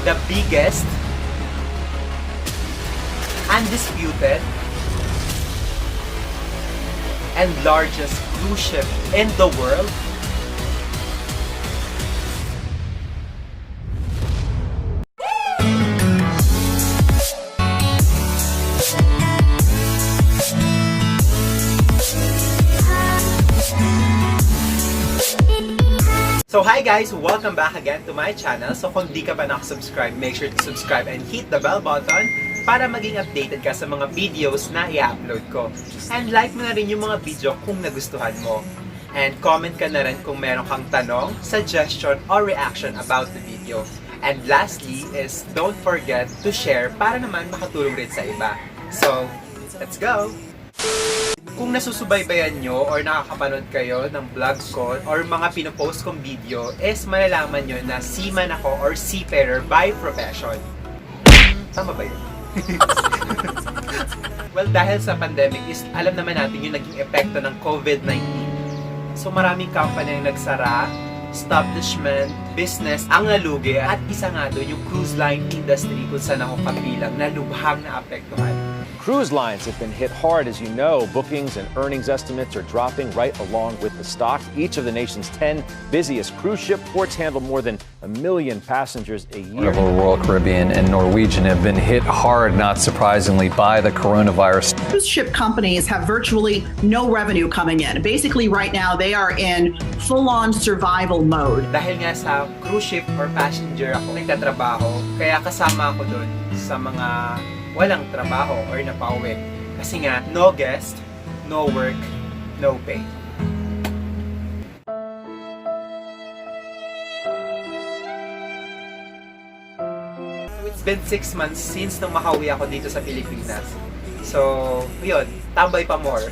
the biggest, undisputed, and largest cruise ship in the world. So hi guys! Welcome back again to my channel. So kung di ka pa nakasubscribe, make sure to subscribe and hit the bell button para maging updated ka sa mga videos na i-upload ko. And like mo na rin yung mga video kung nagustuhan mo. And comment ka na rin kung meron kang tanong, suggestion, or reaction about the video. And lastly is don't forget to share para naman makatulong rin sa iba. So, let's go! Kung nasusubaybayan nyo or nakakapanood kayo ng vlog ko or mga pinopost kong video is malalaman nyo na seaman ako or seafarer by profession. Tama ba yun? Well, dahil sa pandemic is alam naman natin yung naging epekto ng COVID-19. So maraming company ang nagsara, establishment, business ang nalugi at isa nga doon yung cruise line industry kung saan ako kabilang na lubhang na apektuhan. Cruise lines have been hit hard, as you know. Bookings and earnings estimates are dropping right along with the stock. Each of the nation's 10 busiest cruise ship ports handle more than 1 million passengers a year. Royal Caribbean and Norwegian have been hit hard, not surprisingly, by the coronavirus. Cruise ship companies have virtually no revenue coming in. Basically, right now, they are in full-on survival mode. Dahil nga sa cruise ship or passenger ako nagtatrabaho, kaya kasama ako doon sa mga walang trabaho or napauwi. Kasi nga, no guest, no work, no pay. So it's been 6 months since nung makauwi ako dito sa Pilipinas. So, yun, tambay pa more.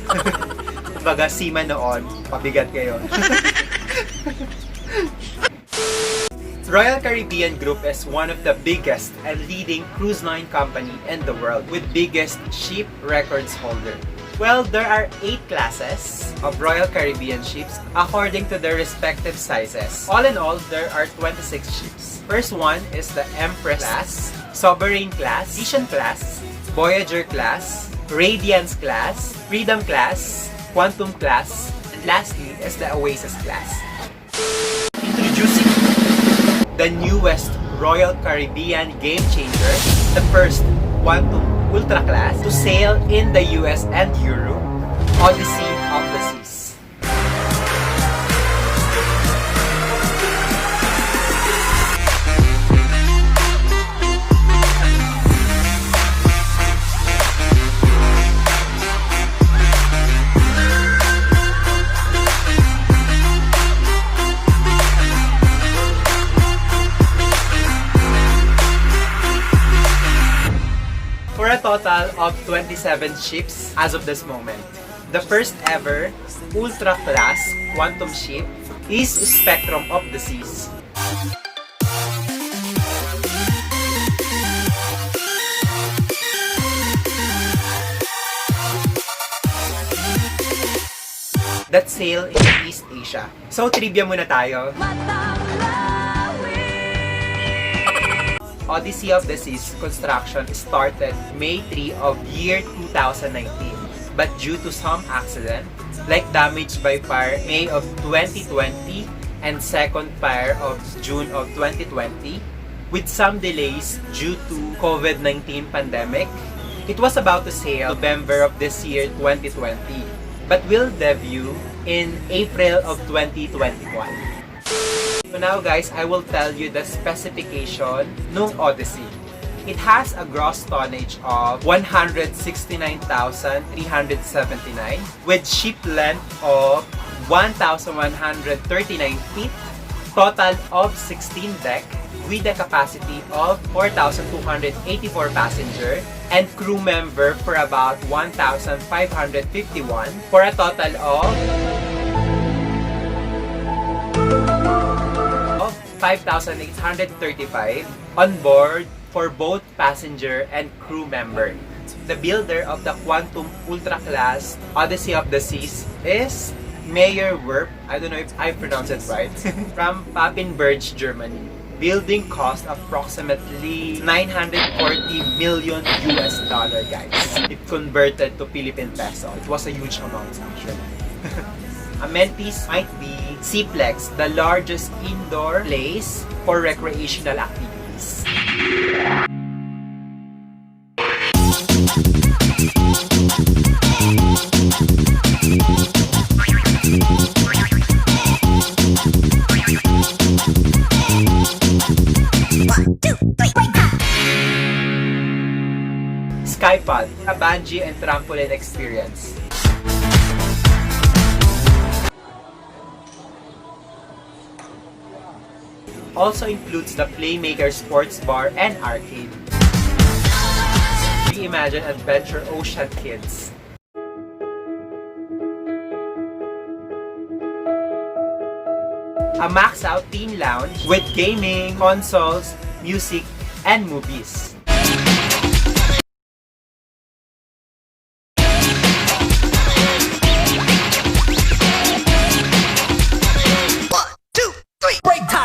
Kumbaga, seaman noon, pabigat kayo. Royal Caribbean Group is one of the biggest and leading cruise line company in the world with biggest ship records holder. Well, there are 8 classes of Royal Caribbean ships according to their respective sizes. All in all, there are 26 ships. First one is the Empress class, Sovereign class, Vision class, Voyager class, Radiance class, Freedom class, Quantum class, and lastly is the Oasis class. Introducing the newest Royal Caribbean game changer, the first Quantum Ultra class to sail in the US and Europe, Odyssey of the Seas. For a total of 27 ships as of this moment. The first ever Ultra Class Quantum ship is Spectrum of the Seas. That sail in East Asia. So, trivia muna tayo. Odyssey of the Seas construction started May 3 of year 2019. But due to some accident, like damage by fire May of 2020 and second fire of June of 2020, with some delays due to COVID-19 pandemic, it was about to sail November of this year 2020, but will debut in April of 2021. So now guys, I will tell you the specification ng Odyssey. It has a gross tonnage of 169,379 with ship length of 1,139 feet, total of 16 deck with a capacity of 4,284 passenger and crew member for about 1,551 for a total of 5,835 on board for both passenger and crew member. The builder of the Quantum Ultra Class Odyssey of the Seas is Meyer Werf, I don't know if I pronounced it right, from Papenburg, Germany. building cost approximately 940 million US dollar, guys. If converted to Philippine peso, it was a huge amount actually. Amenities might be Seaplex, the largest indoor place for recreational activities. Skypod, a bungee and trampoline experience. Also includes the Playmaker Sports Bar and Arcade. Reimagine Adventure Ocean Kids. A max out teen lounge with gaming, consoles, music, and movies.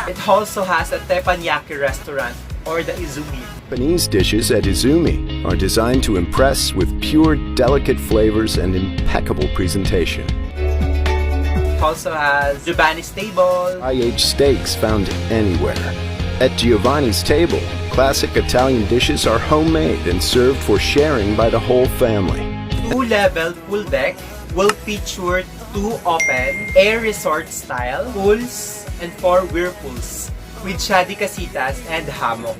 It also has a teppanyaki restaurant or the Izumi. Japanese dishes at Izumi are designed to impress with pure, delicate flavors and impeccable presentation. It also has Giovanni's Table, High-aged steaks found anywhere. At Giovanni's Table, classic Italian dishes are homemade and served for sharing by the whole family. 2-level pool deck will feature 2 open air resort style pools and 4 whirlpools with shady casitas and hammock.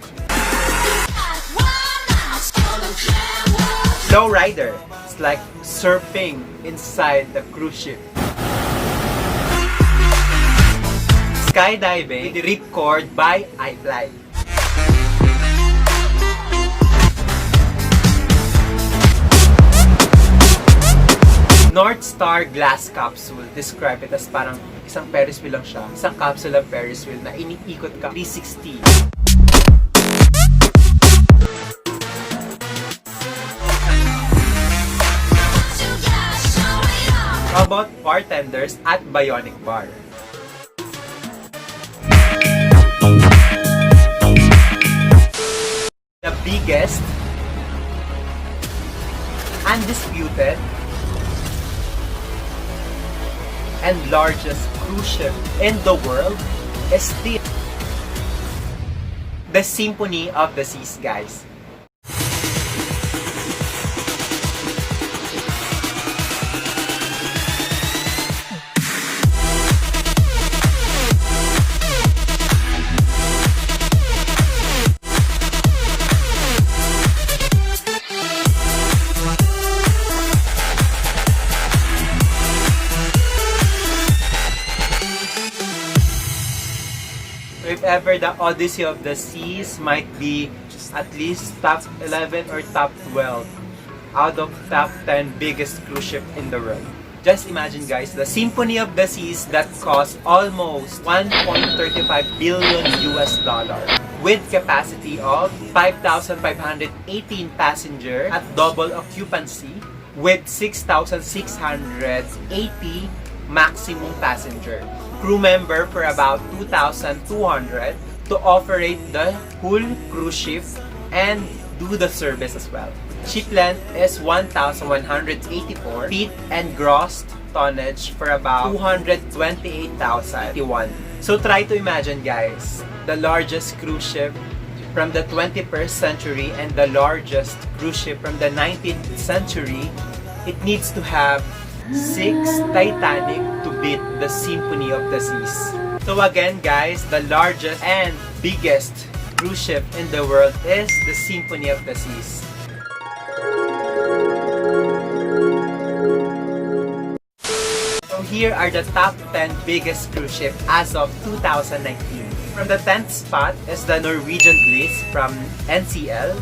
Flow rider, it's like surfing inside the cruise ship. Skydiving, with ripcord by iFly. North Star Glass Capsule, describe it as parang isang Ferris wheel lang siya. Isang capsule ng Ferris wheel na iniikot ka 360. How about bartenders at Bionic Bar? The biggest, undisputed, and largest cruise ship in the world is the Symphony of the Seas, guys. If ever the Odyssey of the Seas might be at least top 11 or top 12 out of top 10 biggest cruise ship in the world. Just imagine, guys, the Symphony of the Seas that cost almost 1.35 billion US dollar with capacity of 5,518 passenger at double occupancy with 6,680 maximum passenger. Crew member for about 2,200 to operate the whole cruise ship and do the service as well. Ship length is 1,184 feet and gross tonnage for about 228,001. So try to imagine, guys, the largest cruise ship from the 21st century and the largest cruise ship from the 19th century. It needs to have 6 Titanic to beat the Symphony of the Seas. So again, guys, the largest and biggest cruise ship in the world is the Symphony of the Seas. So here are the top 10 biggest cruise ship as of 2019. From the 10th spot is the Norwegian Bliss from NCL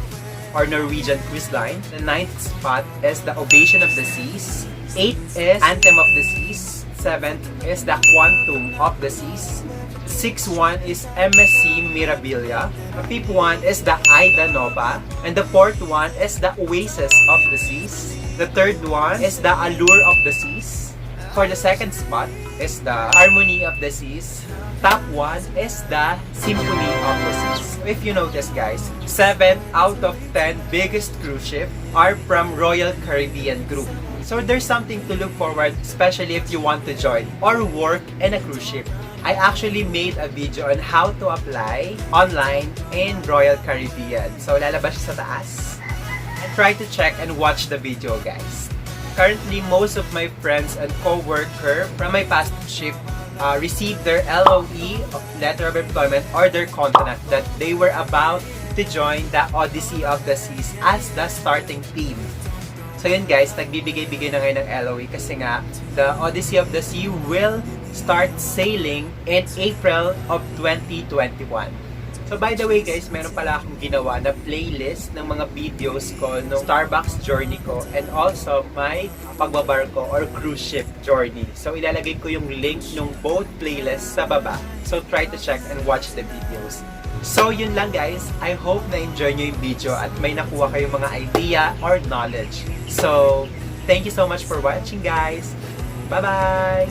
or Norwegian Cruise Line. The 9th spot is the Ovation of the Seas. 8th is Anthem of the Seas. 7th is the Quantum of the Seas. 6th one is MSC Mirabilia. The 5th one is the Aida Nova. And the 4th one is the Oasis of the Seas. The 3rd one is the Allure of the Seas. For the 2nd spot is the Harmony of the Seas. Top 1 is the Symphony of the Seas. If you notice guys, 7 out of 10 biggest cruise ship are from Royal Caribbean Group. So there's something to look forward, especially if you want to join or work in a cruise ship. I actually made a video on how to apply online in Royal Caribbean. So lalabas siya sa taas. And try to check and watch the video guys. Currently, most of my friends and co-worker from my past ship received their LOE, letter of employment, or their contract that they were about to join the Odyssey of the Seas as the starting team. So yun guys, nagbibigay-bigay na ngayon ng LOE kasi nga, the Odyssey of the Sea will start sailing in April of 2021. So by the way guys, meron pala akong ginawa na playlist ng mga videos ko no Starbucks journey ko and also my pagbabarko or cruise ship journey. So ilalagay ko yung link ng both playlists sa baba. So try to check and watch the videos. So yun lang guys, I hope na enjoy nyo yung video at may nakuha kayong mga idea or knowledge. So thank you so much for watching guys. Bye bye!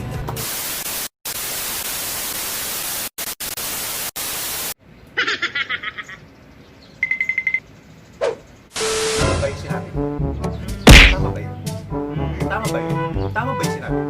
Tama ba yung sinabi? Tama ba yun? Tama ba yun? Tama ba yung sinabi?